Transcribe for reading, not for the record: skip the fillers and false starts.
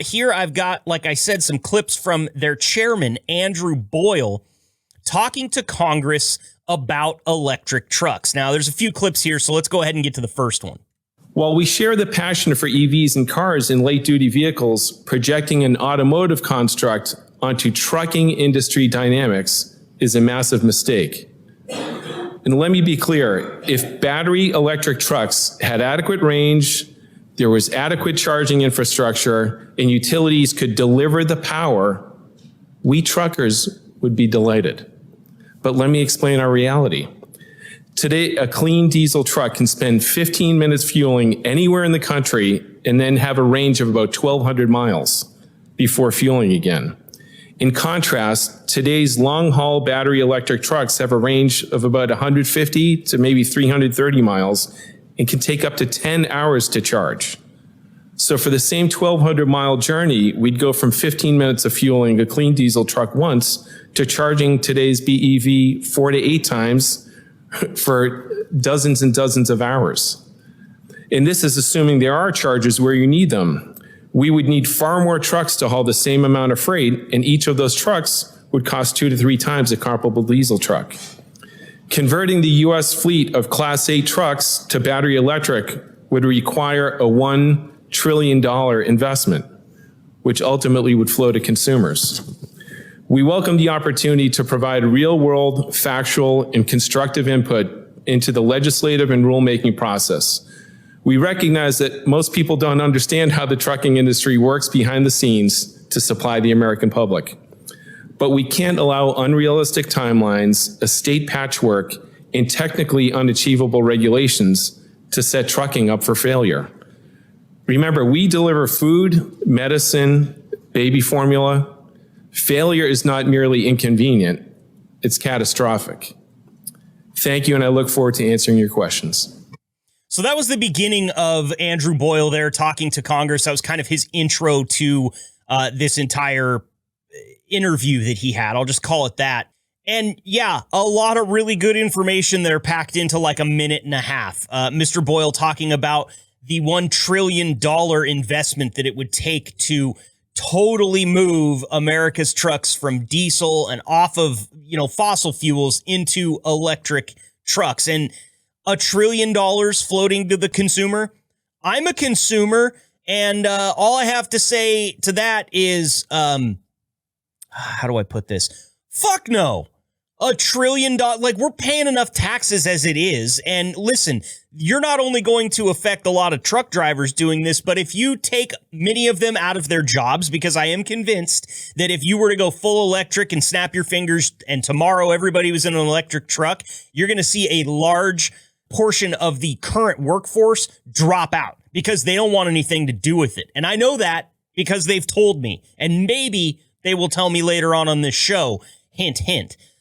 here I've got, like I said, some clips from their chairman, Andrew Boyle, talking to Congress about electric trucks. Now, there's a few clips here, so let's go ahead and get to the first one. While we share the passion for EVs and cars and light-duty vehicles, projecting an automotive construct onto trucking industry dynamics is a massive mistake. And let me be clear, if battery electric trucks had adequate range, there was adequate charging infrastructure, and utilities could deliver the power, we truckers would be delighted. But let me explain our reality. Today, a clean diesel truck can spend 15 minutes fueling anywhere in the country and then have a range of about 1,200 miles before fueling again. In contrast, today's long-haul battery electric trucks have a range of about 150 to maybe 330 miles and can take up to 10 hours to charge. So for the same 1,200-mile journey, we'd go from 15 minutes of fueling a clean diesel truck once to charging today's BEV 4 to 8 times for dozens and dozens of hours. And this is assuming there are chargers where you need them. We would need far more trucks to haul the same amount of freight, and each of those trucks would cost 2 to 3 times a comparable diesel truck. Converting the U.S. fleet of Class 8 trucks to battery electric would require a $1 trillion investment, which ultimately would flow to consumers. We welcome the opportunity to provide real-world, factual, and constructive input into the legislative and rulemaking process. We recognize that most people don't understand how the trucking industry works behind the scenes to supply the American public. But we can't allow unrealistic timelines, a state patchwork, and technically unachievable regulations to set trucking up for failure. Remember, we deliver food, medicine, baby formula. Failure is not merely inconvenient, it's catastrophic. Thank you, and I look forward to answering your questions. So that was the beginning of Andrew Boyle there talking to Congress. That was kind of his intro to this entire interview that he had. I'll just call it that. And yeah, a lot of really good information that are packed into like a minute and a half. Mr. Boyle talking about the $1 trillion investment that it would take to totally move America's trucks from diesel and off of, fossil fuels into electric trucks. And $1 trillion floating to the consumer. I'm a consumer, and all I have to say to that is, how do I put this? Fuck no. $1 trillion, we're paying enough taxes as it is. And listen, you're not only going to affect a lot of truck drivers doing this, but if you take many of them out of their jobs, because I am convinced that if you were to go full electric and snap your fingers and tomorrow everybody was in an electric truck, you're going to see a large portion of the current workforce drop out because they don't want anything to do with it. And I know that because they've told me, and maybe they will tell me later on this show. Hint, hint.